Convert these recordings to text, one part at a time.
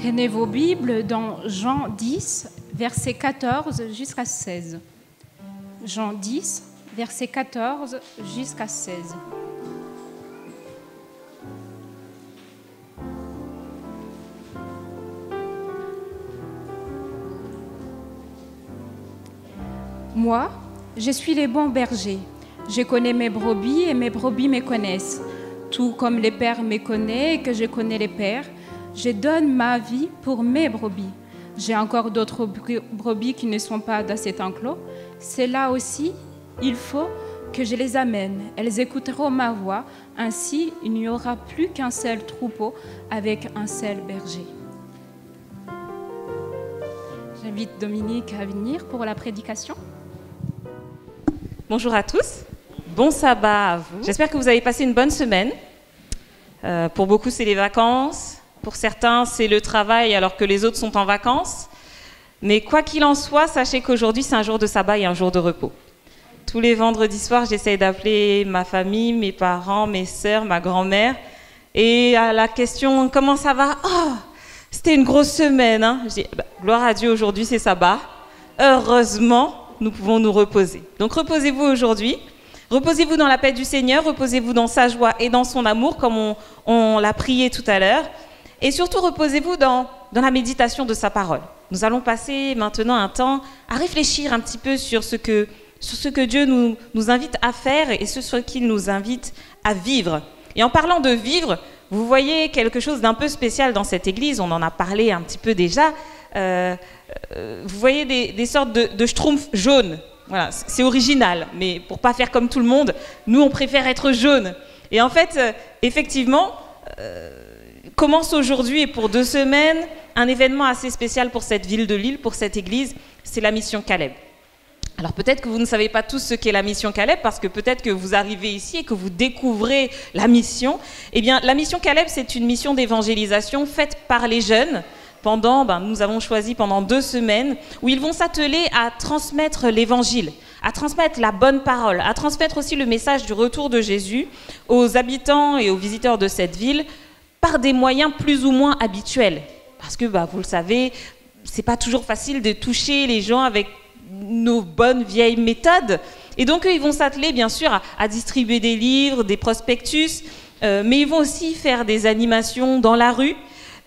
Prenez vos Bibles dans Jean 10, versets 14 jusqu'à 16. Jean 10, versets 14 jusqu'à 16. Moi, je suis le bon berger. Je connais mes brebis et mes brebis me connaissent. Tout comme le Père me connaît et que je connais le Père, je donne ma vie pour mes brebis. J'ai encore d'autres brebis qui ne sont pas dans cet enclos. C'est là aussi, il faut que je les amène. Elles écouteront ma voix. Ainsi, il n'y aura plus qu'un seul troupeau avec un seul berger. J'invite Dominique à venir pour la prédication. Bonjour à tous, bon sabbat à vous. J'espère que vous avez passé une bonne semaine. Pour beaucoup, c'est les vacances. Pour certains, c'est le travail alors que les autres sont en vacances. Mais quoi qu'il en soit, sachez qu'aujourd'hui, c'est un jour de sabbat et un jour de repos. Tous les vendredis soirs, j'essaie d'appeler ma famille, mes parents, mes sœurs, ma grand-mère. Et à la question « Comment ça va ?»« Oh, c'était une grosse semaine. Hein. » Je dis « Gloire à Dieu, aujourd'hui, c'est sabbat. Heureusement, nous pouvons nous reposer. » Donc reposez-vous aujourd'hui. Reposez-vous dans la paix du Seigneur. Reposez-vous dans sa joie et dans son amour, comme on l'a prié tout à l'heure. Et surtout, reposez-vous dans la méditation de sa parole. Nous allons passer maintenant un temps à réfléchir un petit peu sur ce que Dieu nous invite à faire et sur ce qu'il nous invite à vivre. Et en parlant de vivre, vous voyez quelque chose d'un peu spécial dans cette église. On en a parlé un petit peu déjà. Vous voyez des sortes de schtroumpfs jaunes. Voilà, c'est original, mais pour pas faire comme tout le monde, nous, on préfère être jaunes. Et en fait, effectivement... commence aujourd'hui et pour 2 semaines un événement assez spécial pour cette ville de Lille, pour cette église, c'est la mission Caleb. Alors peut-être que vous ne savez pas tous ce qu'est la mission Caleb, parce que peut-être que vous arrivez ici et que vous découvrez la mission. Eh bien, la mission Caleb, c'est une mission d'évangélisation faite par les jeunes. Nous avons choisi pendant 2 semaines, où ils vont s'atteler à transmettre l'évangile, à transmettre la bonne parole, à transmettre aussi le message du retour de Jésus aux habitants et aux visiteurs de cette ville, par des moyens plus ou moins habituels. Parce que, vous le savez, c'est pas toujours facile de toucher les gens avec nos bonnes vieilles méthodes. Et donc, eux, ils vont s'atteler, bien sûr, à distribuer des livres, des prospectus, mais ils vont aussi faire des animations dans la rue,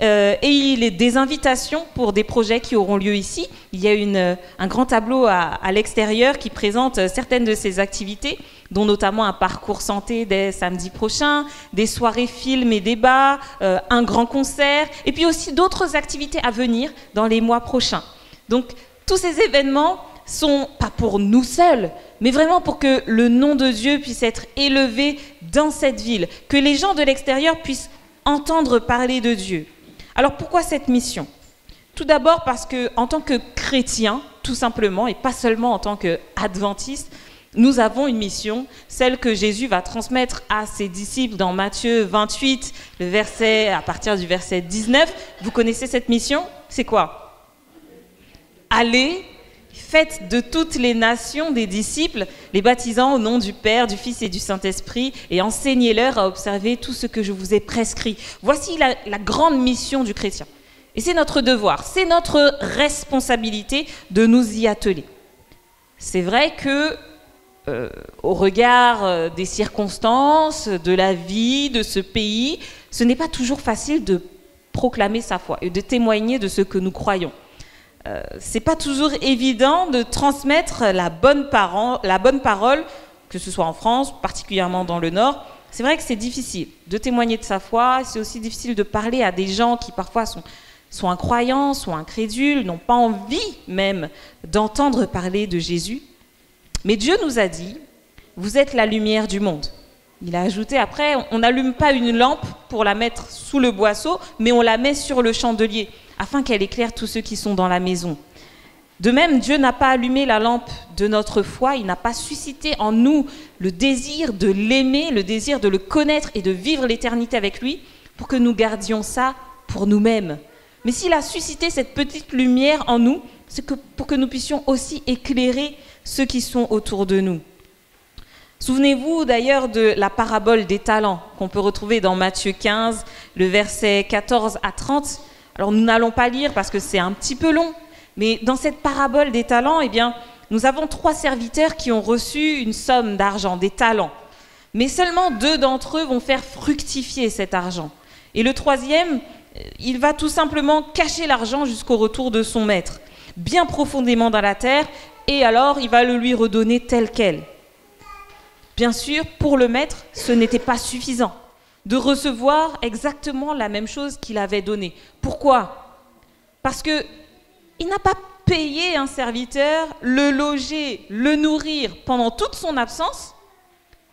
et des invitations pour des projets qui auront lieu ici. Il y a un grand tableau à l'extérieur qui présente certaines de ces activités, dont notamment un parcours santé dès samedi prochain, des soirées films et débats, un grand concert, et puis aussi d'autres activités à venir dans les mois prochains. Donc, tous ces événements sont pas pour nous seuls, mais vraiment pour que le nom de Dieu puisse être élevé dans cette ville, que les gens de l'extérieur puissent entendre parler de Dieu. Alors, pourquoi cette mission ? Tout d'abord parce qu'en tant que chrétiens, tout simplement, et pas seulement en tant qu'adventistes, nous avons une mission, celle que Jésus va transmettre à ses disciples dans Matthieu 28, à partir du verset 19. Vous connaissez cette mission ? C'est quoi ? Allez, faites de toutes les nations des disciples, les baptisant au nom du Père, du Fils et du Saint-Esprit, et enseignez-leur à observer tout ce que je vous ai prescrit. Voici la grande mission du chrétien. Et c'est notre devoir, c'est notre responsabilité de nous y atteler. C'est vrai que, au regard des circonstances, de la vie, de ce pays, ce n'est pas toujours facile de proclamer sa foi et de témoigner de ce que nous croyons. C'est pas toujours évident de transmettre la bonne parole, que ce soit en France, particulièrement dans le Nord. C'est vrai que c'est difficile de témoigner de sa foi. C'est aussi difficile de parler à des gens qui parfois sont incroyants, sont incrédules, n'ont pas envie même d'entendre parler de Jésus. Mais Dieu nous a dit, vous êtes la lumière du monde. Il a ajouté après, on n'allume pas une lampe pour la mettre sous le boisseau, mais on la met sur le chandelier, afin qu'elle éclaire tous ceux qui sont dans la maison. De même, Dieu n'a pas allumé la lampe de notre foi, il n'a pas suscité en nous le désir de l'aimer, le désir de le connaître et de vivre l'éternité avec lui, pour que nous gardions ça pour nous-mêmes. Mais s'il a suscité cette petite lumière en nous, c'est pour que nous puissions aussi éclairer ceux qui sont autour de nous. Souvenez-vous d'ailleurs de la parabole des talents qu'on peut retrouver dans Matthieu 15, le verset 14 à 30. Alors nous n'allons pas lire parce que c'est un petit peu long, mais dans cette parabole des talents, eh bien, nous avons 3 serviteurs qui ont reçu une somme d'argent, des talents. Mais seulement 2 d'entre eux vont faire fructifier cet argent. Et le 3e, il va tout simplement cacher l'argent jusqu'au retour de son maître, bien profondément dans la terre, et alors il va le lui redonner tel quel. Bien sûr, pour le maître, ce n'était pas suffisant de recevoir exactement la même chose qu'il avait donnée. Pourquoi ? Parce qu'il n'a pas payé un serviteur, le loger, le nourrir pendant toute son absence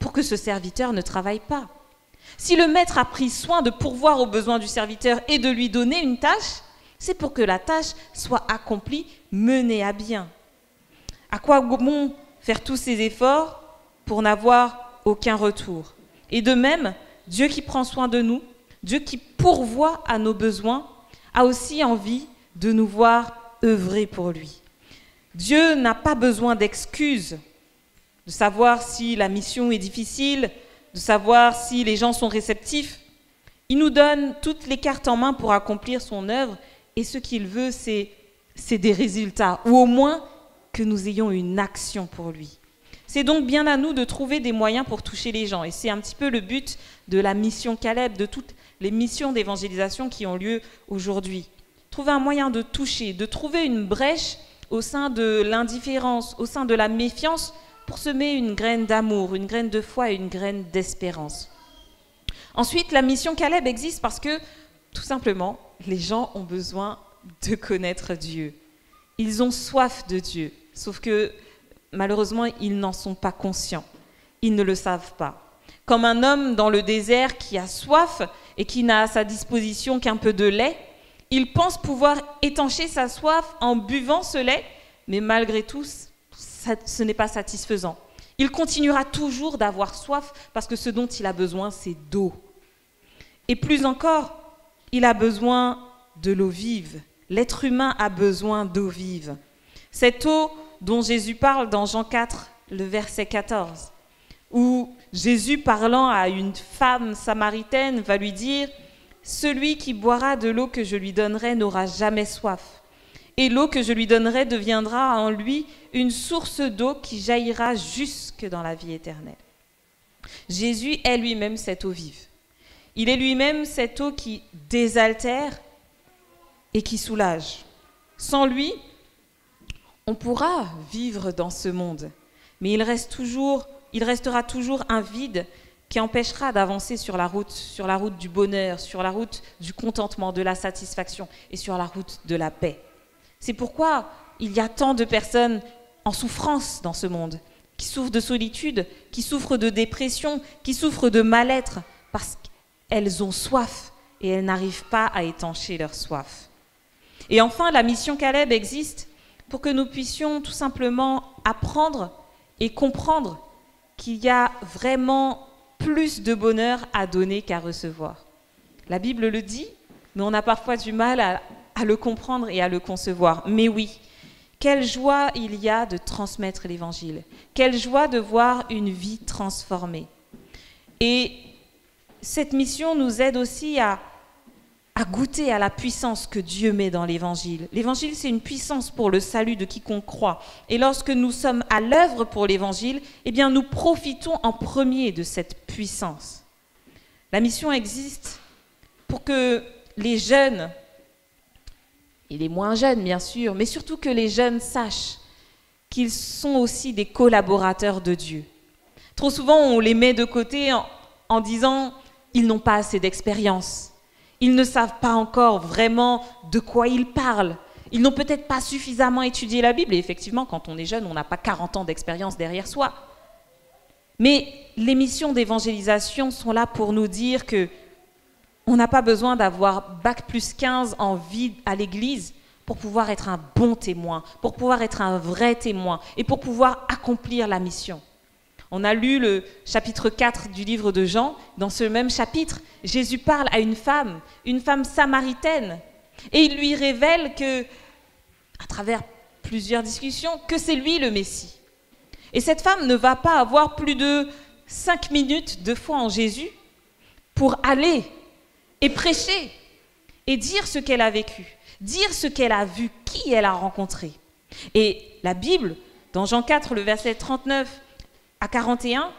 pour que ce serviteur ne travaille pas. Si le maître a pris soin de pourvoir aux besoins du serviteur et de lui donner une tâche, c'est pour que la tâche soit accomplie, menée à bien. À quoi bon faire tous ces efforts pour n'avoir aucun retour ? Et de même, Dieu qui prend soin de nous, Dieu qui pourvoit à nos besoins, a aussi envie de nous voir œuvrer pour lui. Dieu n'a pas besoin d'excuses, de savoir si la mission est difficile, de savoir si les gens sont réceptifs. Il nous donne toutes les cartes en main pour accomplir son œuvre, et ce qu'il veut, c'est des résultats, ou au moins que nous ayons une action pour lui. C'est donc bien à nous de trouver des moyens pour toucher les gens, et c'est un petit peu le but de la mission Caleb, de toutes les missions d'évangélisation qui ont lieu aujourd'hui. Trouver un moyen de toucher, de trouver une brèche au sein de l'indifférence, au sein de la méfiance, pour semer une graine d'amour, une graine de foi et une graine d'espérance. Ensuite, la mission Caleb existe parce que, tout simplement, les gens ont besoin de connaître Dieu. Ils ont soif de Dieu, sauf que, malheureusement, ils n'en sont pas conscients. Ils ne le savent pas. Comme un homme dans le désert qui a soif et qui n'a à sa disposition qu'un peu de lait, il pense pouvoir étancher sa soif en buvant ce lait, mais malgré tout, ce n'est pas satisfaisant. Il continuera toujours d'avoir soif parce que ce dont il a besoin, c'est d'eau. Et plus encore, il a besoin de l'eau vive. L'être humain a besoin d'eau vive. Cette eau dont Jésus parle dans Jean 4, le verset 14, où Jésus, parlant à une femme samaritaine, va lui dire « Celui qui boira de l'eau que je lui donnerai n'aura jamais soif. Et l'eau que je lui donnerai deviendra en lui une source d'eau qui jaillira jusque dans la vie éternelle. » Jésus est lui-même cette eau vive. Il est lui-même cette eau qui désaltère et qui soulage. Sans lui, on pourra vivre dans ce monde, mais il restera toujours un vide qui empêchera d'avancer sur la route du bonheur, sur la route du contentement, de la satisfaction et sur la route de la paix. C'est pourquoi il y a tant de personnes en souffrance dans ce monde, qui souffrent de solitude, qui souffrent de dépression, qui souffrent de mal-être, parce qu'elles ont soif et elles n'arrivent pas à étancher leur soif. Et enfin, la mission Caleb existe pour que nous puissions tout simplement apprendre et comprendre qu'il y a vraiment plus de bonheur à donner qu'à recevoir. La Bible le dit, mais on a parfois du mal à le comprendre et à le concevoir. Mais oui, quelle joie il y a de transmettre l'Évangile. Quelle joie de voir une vie transformée. Et cette mission nous aide aussi à goûter à la puissance que Dieu met dans l'Évangile. L'Évangile, c'est une puissance pour le salut de quiconque croit. Et lorsque nous sommes à l'œuvre pour l'Évangile, eh bien, nous profitons en premier de cette puissance. La mission existe pour que les jeunes, et les moins jeunes bien sûr, mais surtout que les jeunes sachent qu'ils sont aussi des collaborateurs de Dieu. Trop souvent, on les met de côté en disant « ils n'ont pas assez d'expérience ». Ils ne savent pas encore vraiment de quoi ils parlent. Ils n'ont peut-être pas suffisamment étudié la Bible. Et effectivement, quand on est jeune, on n'a pas 40 ans d'expérience derrière soi. Mais les missions d'évangélisation sont là pour nous dire qu'on n'a pas besoin d'avoir bac plus 15 en vie à l'église pour pouvoir être un bon témoin, pour pouvoir être un vrai témoin et pour pouvoir accomplir la mission. On a lu le chapitre 4 du livre de Jean. Dans ce même chapitre, Jésus parle à une femme samaritaine. Et il lui révèle que, à travers plusieurs discussions, que c'est lui le Messie. Et cette femme ne va pas avoir plus de 5 minutes de foi en Jésus pour aller et prêcher et dire ce qu'elle a vécu, dire ce qu'elle a vu, qui elle a rencontré. Et la Bible, dans Jean 4, le verset 39 à 41,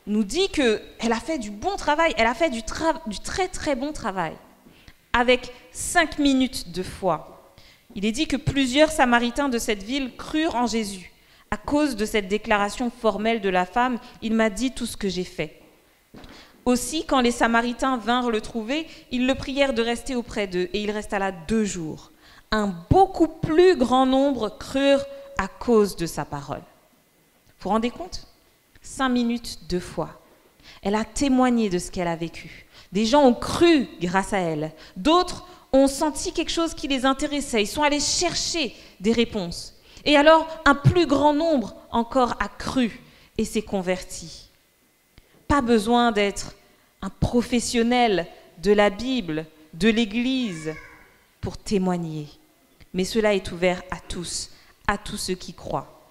nous dit qu'elle a fait du bon travail, elle a fait du très très bon travail, avec 5 minutes de foi. Il est dit que plusieurs Samaritains de cette ville crurent en Jésus. À cause de cette déclaration formelle de la femme, il m'a dit tout ce que j'ai fait. Aussi, quand les Samaritains vinrent le trouver, ils le prièrent de rester auprès d'eux, et il resta là 2 jours. Un beaucoup plus grand nombre crurent à cause de sa parole. Vous vous rendez compte ? 5 minutes de foi. Elle a témoigné de ce qu'elle a vécu. Des gens ont cru grâce à elle. D'autres ont senti quelque chose qui les intéressait. Ils sont allés chercher des réponses. Et alors, un plus grand nombre encore a cru et s'est converti. Pas besoin d'être un professionnel de la Bible, de l'Église, pour témoigner. Mais cela est ouvert à tous ceux qui croient.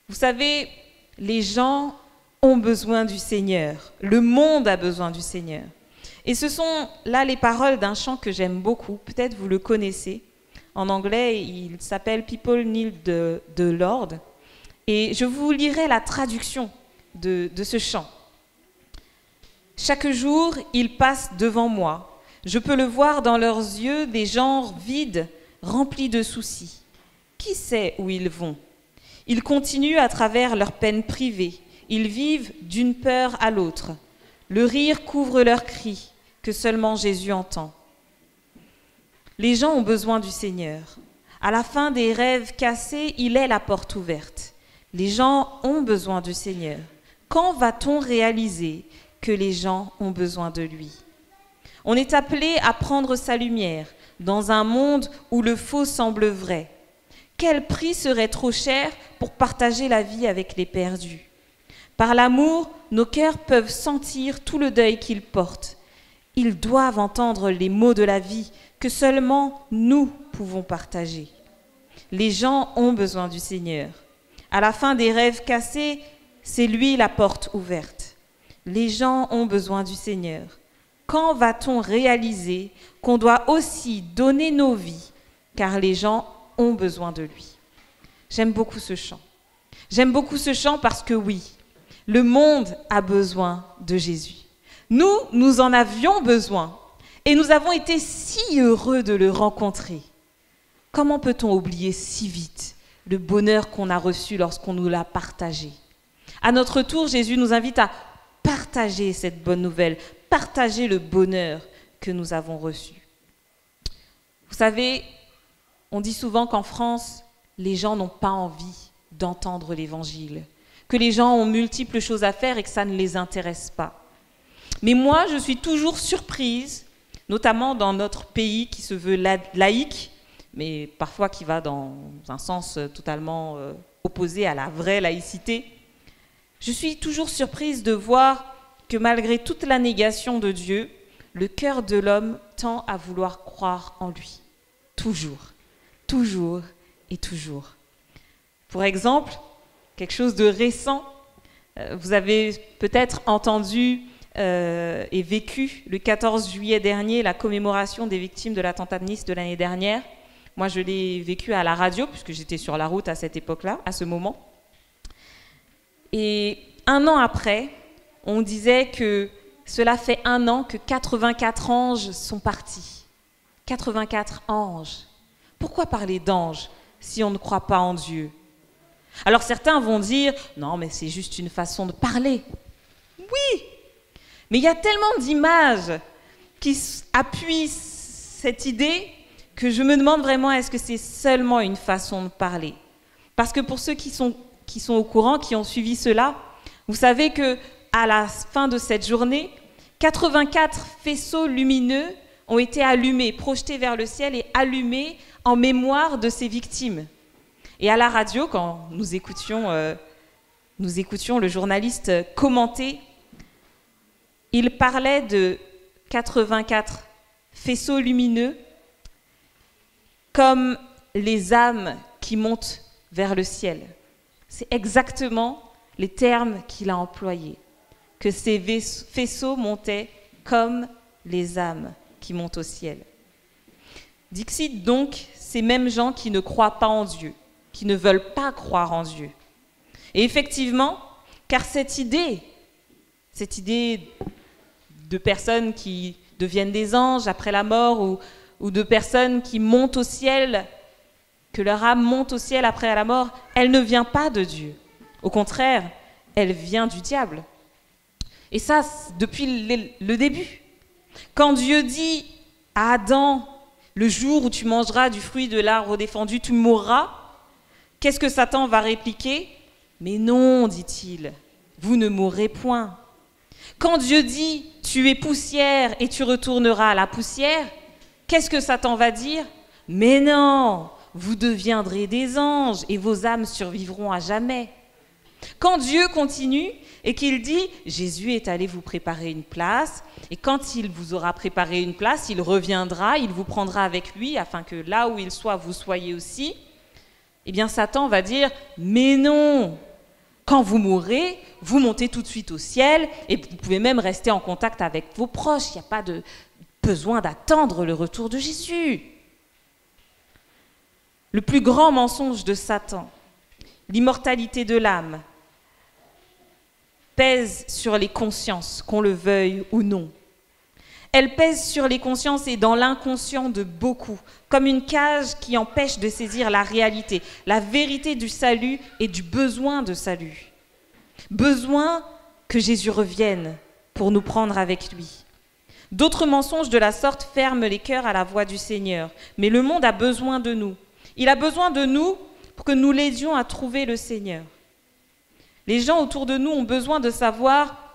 Vous savez, les gens ont besoin du Seigneur. Le monde a besoin du Seigneur. Et ce sont là les paroles d'un chant que j'aime beaucoup. Peut-être vous le connaissez. En anglais, il s'appelle « People Need the Lord ». Et je vous lirai la traduction de ce chant. « Chaque jour, ils passent devant moi. Je peux le voir dans leurs yeux, des gens vides, remplis de soucis. Qui sait où ils vont ? Ils continuent à travers leurs peines privées. Ils vivent d'une peur à l'autre. Le rire couvre leurs cris, que seulement Jésus entend. Les gens ont besoin du Seigneur. À la fin des rêves cassés, il est la porte ouverte. Les gens ont besoin du Seigneur. Quand va-t-on réaliser que les gens ont besoin de lui ? On est appelé à prendre sa lumière dans un monde où le faux semble vrai. Quel prix serait trop cher pour partager la vie avec les perdus ? Par l'amour, nos cœurs peuvent sentir tout le deuil qu'ils portent. Ils doivent entendre les mots de la vie que seulement nous pouvons partager. Les gens ont besoin du Seigneur. À la fin des rêves cassés, c'est lui la porte ouverte. Les gens ont besoin du Seigneur. Quand va-t-on réaliser qu'on doit aussi donner nos vies, car les gens ont besoin de lui ? J'aime beaucoup ce chant. J'aime beaucoup ce chant parce que oui, le monde a besoin de Jésus. Nous en avions besoin. Et nous avons été si heureux de le rencontrer. Comment peut-on oublier si vite le bonheur qu'on a reçu lorsqu'on nous l'a partagé ? À notre tour, Jésus nous invite à partager cette bonne nouvelle, partager le bonheur que nous avons reçu. Vous savez, on dit souvent qu'en France, les gens n'ont pas envie d'entendre l'Évangile, que les gens ont multiples choses à faire et que ça ne les intéresse pas. Mais moi, je suis toujours surprise, notamment dans notre pays qui se veut laïque, mais parfois qui va dans un sens totalement opposé à la vraie laïcité. Je suis toujours surprise de voir que malgré toute la négation de Dieu, le cœur de l'homme tend à vouloir croire en lui. Toujours, toujours et toujours. Pour exemple, quelque chose de récent, vous avez peut-être entendu et vécu le 14 juillet dernier la commémoration des victimes de l'attentat de Nice de l'année dernière. Moi, je l'ai vécu à la radio, puisque j'étais sur la route à cette époque-là, à ce moment. Et 1 an après, on disait que cela fait 1 an que 84 anges sont partis. 84 anges. Pourquoi parler d'anges si on ne croit pas en Dieu ? Alors certains vont dire, non, mais c'est juste une façon de parler. Oui, mais il y a tellement d'images qui appuient cette idée que je me demande vraiment, est-ce que c'est seulement une façon de parler ? Parce que pour ceux qui sont au courant, qui ont suivi cela, vous savez qu'à la fin de cette journée, 84 faisceaux lumineux ont été allumés, projetés vers le ciel et allumés en mémoire de ces victimes. Et à la radio, quand nous écoutions le journaliste commenter, il parlait de 84 faisceaux lumineux comme les âmes qui montent vers le ciel. C'est exactement les termes qu'il a employés, que ces faisceaux montaient comme les âmes qui montent au ciel. Dixit donc ces mêmes gens qui ne croient pas en Dieu, qui ne veulent pas croire en Dieu. Et effectivement, car cette idée de personnes qui deviennent des anges après la mort ou de personnes qui montent au ciel, que leur âme monte au ciel après la mort, elle ne vient pas de Dieu. Au contraire, elle vient du diable. Et ça, depuis le début. Quand Dieu dit à Adam, le jour où tu mangeras du fruit de l'arbre défendu, tu mourras, qu'est-ce que Satan va répliquer ? Mais non, dit-il, vous ne mourrez point. Quand Dieu dit, tu es poussière et tu retourneras à la poussière, qu'est-ce que Satan va dire ? Mais non, vous deviendrez des anges et vos âmes survivront à jamais. Quand Dieu continue et qu'il dit, Jésus est allé vous préparer une place, et quand il vous aura préparé une place, il reviendra, il vous prendra avec lui, afin que là où il soit, vous soyez aussi, eh bien Satan va dire, mais non, quand vous mourrez, vous montez tout de suite au ciel, et vous pouvez même rester en contact avec vos proches, il n'y a pas de besoin d'attendre le retour de Jésus. Le plus grand mensonge de Satan, l'immortalité de l'âme, pèse sur les consciences, qu'on le veuille ou non. Elle pèse sur les consciences et dans l'inconscient de beaucoup, comme une cage qui empêche de saisir la réalité, la vérité du salut et du besoin de salut. Besoin que Jésus revienne pour nous prendre avec lui. D'autres mensonges de la sorte ferment les cœurs à la voix du Seigneur, mais le monde a besoin de nous. Il a besoin de nous pour que nous l'aidions à trouver le Seigneur. Les gens autour de nous ont besoin de savoir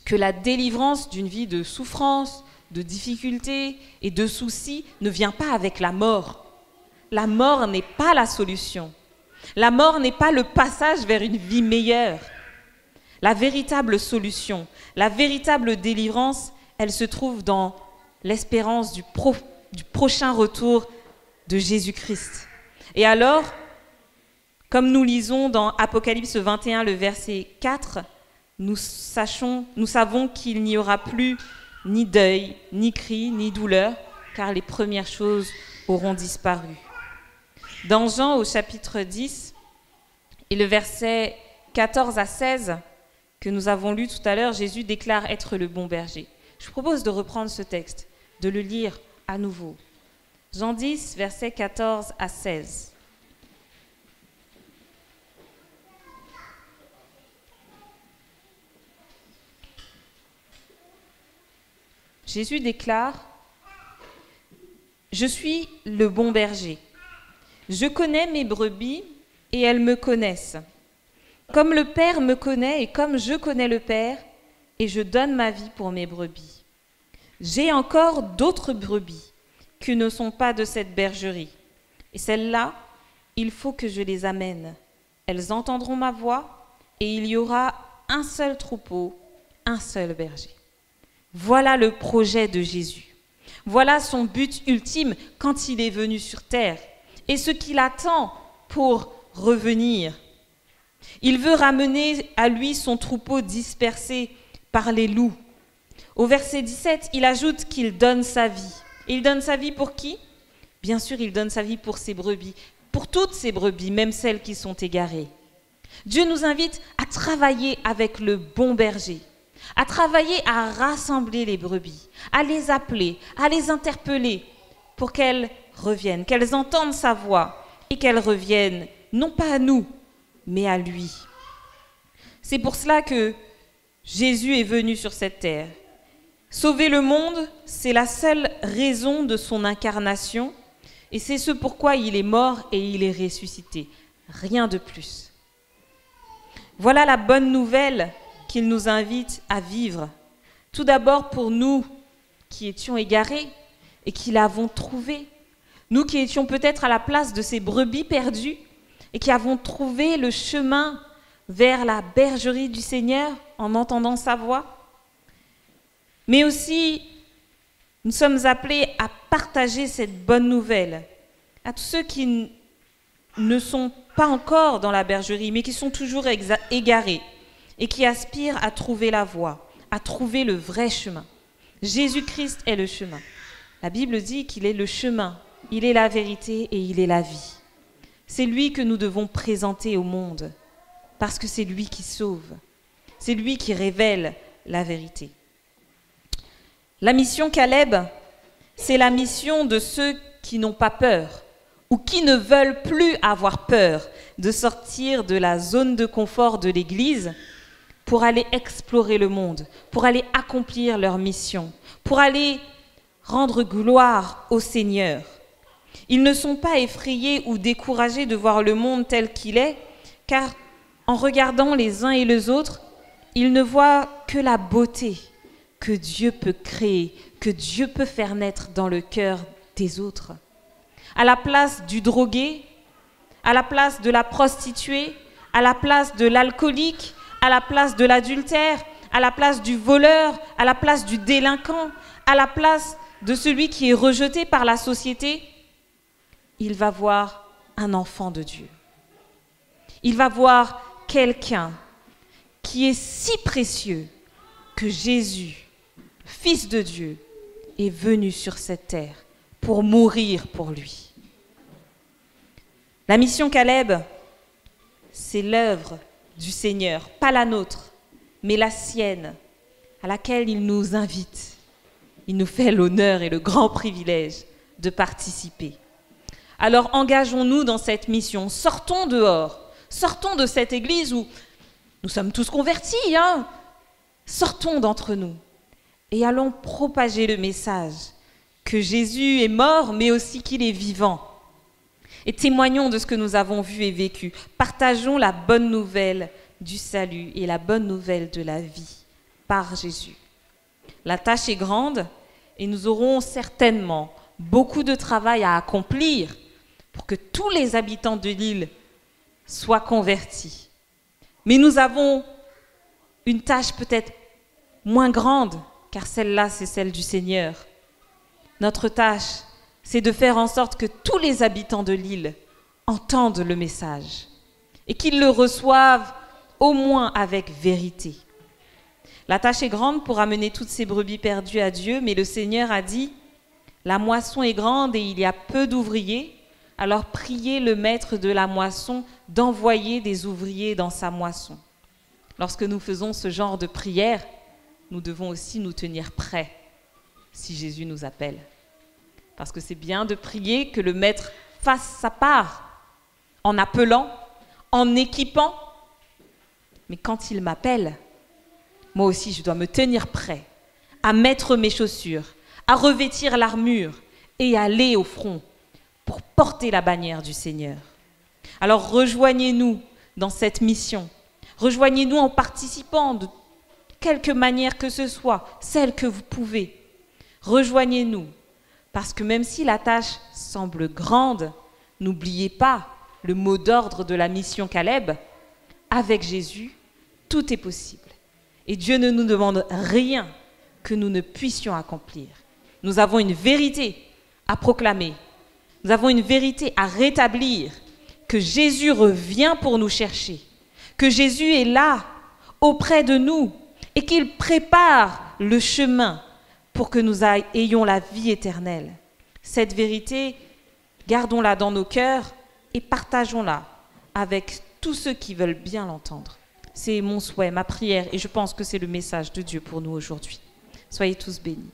que la délivrance d'une vie de souffrance, de difficultés et de soucis ne vient pas avec la mort. La mort n'est pas la solution. La mort n'est pas le passage vers une vie meilleure. La véritable solution, la véritable délivrance, elle se trouve dans l'espérance du prochain retour de Jésus-Christ. Et alors, comme nous lisons dans Apocalypse 21, le verset 4, nous savons qu'il n'y aura plus ni deuil, ni cri, ni douleur, car les premières choses auront disparu. Dans Jean, au chapitre 10, et le verset 14 à 16, que nous avons lu tout à l'heure, Jésus déclare être le bon berger. Je vous propose de reprendre ce texte, de le lire à nouveau. Jean 10, versets 14 à 16. Jésus déclare « Je suis le bon berger. Je connais mes brebis et elles me connaissent. Comme le Père me connaît et comme je connais le Père, et je donne ma vie pour mes brebis. J'ai encore d'autres brebis qui ne sont pas de cette bergerie. Et celles-là, il faut que je les amène. Elles entendront ma voix et il y aura un seul troupeau, un seul berger. » Voilà le projet de Jésus. Voilà son but ultime quand il est venu sur terre et ce qu'il attend pour revenir. Il veut ramener à lui son troupeau dispersé par les loups. Au verset 17, il ajoute qu'il donne sa vie. Et il donne sa vie pour qui ? Bien sûr, il donne sa vie pour ses brebis, pour toutes ses brebis, même celles qui sont égarées. Dieu nous invite à travailler avec le bon berger, à travailler à rassembler les brebis, à les appeler, à les interpeller pour qu'elles reviennent, qu'elles entendent sa voix et qu'elles reviennent, non pas à nous, mais à lui. C'est pour cela que Jésus est venu sur cette terre. Sauver le monde, c'est la seule raison de son incarnation et c'est ce pourquoi il est mort et il est ressuscité. Rien de plus. Voilà la bonne nouvelle qu'il nous invite à vivre. Tout d'abord pour nous qui étions égarés et qui l'avons trouvé. Nous qui étions peut-être à la place de ces brebis perdues et qui avons trouvé le chemin vers la bergerie du Seigneur en entendant sa voix. Mais aussi, nous sommes appelés à partager cette bonne nouvelle à tous ceux qui ne sont pas encore dans la bergerie, mais qui sont toujours égarés et qui aspirent à trouver la voie, à trouver le vrai chemin. Jésus-Christ est le chemin. La Bible dit qu'il est le chemin, il est la vérité et il est la vie. C'est lui que nous devons présenter au monde, parce que c'est lui qui sauve. C'est lui qui révèle la vérité. La mission Caleb, c'est la mission de ceux qui n'ont pas peur ou qui ne veulent plus avoir peur de sortir de la zone de confort de l'Église pour aller explorer le monde, pour aller accomplir leur mission, pour aller rendre gloire au Seigneur. Ils ne sont pas effrayés ou découragés de voir le monde tel qu'il est, car en regardant les uns et les autres, ils ne voient que la beauté que Dieu peut créer, que Dieu peut faire naître dans le cœur des autres. À la place du drogué, à la place de la prostituée, à la place de l'alcoolique, à la place de l'adultère, à la place du voleur, à la place du délinquant, à la place de celui qui est rejeté par la société, il va voir un enfant de Dieu. Il va voir quelqu'un qui est si précieux que Jésus, Fils de Dieu, est venu sur cette terre pour mourir pour lui. La mission Caleb, c'est l'œuvre du Seigneur, pas la nôtre, mais la sienne, à laquelle il nous invite. Il nous fait l'honneur et le grand privilège de participer. Alors engageons-nous dans cette mission, sortons dehors, sortons de cette église où nous sommes tous convertis, sortons d'entre nous et allons propager le message que Jésus est mort, mais aussi qu'il est vivant. Et témoignons de ce que nous avons vu et vécu. Partageons la bonne nouvelle du salut et la bonne nouvelle de la vie par Jésus. La tâche est grande et nous aurons certainement beaucoup de travail à accomplir pour que tous les habitants de l'île soient convertis. Mais nous avons une tâche peut-être moins grande, car celle-là, c'est celle du Seigneur. Notre tâche, c'est de faire en sorte que tous les habitants de l'île entendent le message et qu'ils le reçoivent au moins avec vérité. La tâche est grande pour amener toutes ces brebis perdues à Dieu, mais le Seigneur a dit « La moisson est grande et il y a peu d'ouvriers, alors priez le maître de la moisson d'envoyer des ouvriers dans sa moisson. » Lorsque nous faisons ce genre de prière, nous devons aussi nous tenir prêts si Jésus nous appelle. Parce que c'est bien de prier que le maître fasse sa part en appelant, en équipant. Mais quand il m'appelle, moi aussi je dois me tenir prêt à mettre mes chaussures, à revêtir l'armure et aller au front pour porter la bannière du Seigneur. Alors rejoignez-nous dans cette mission. Rejoignez-nous en participant de quelque manière que ce soit, celle que vous pouvez. Rejoignez-nous, parce que même si la tâche semble grande, n'oubliez pas le mot d'ordre de la mission Caleb. Avec Jésus, tout est possible. Et Dieu ne nous demande rien que nous ne puissions accomplir. Nous avons une vérité à proclamer. Nous avons une vérité à rétablir, que Jésus revient pour nous chercher, que Jésus est là, auprès de nous, et qu'il prépare le chemin pour que nous ayons la vie éternelle. Cette vérité, gardons-la dans nos cœurs et partageons-la avec tous ceux qui veulent bien l'entendre. C'est mon souhait, ma prière, et je pense que c'est le message de Dieu pour nous aujourd'hui. Soyez tous bénis.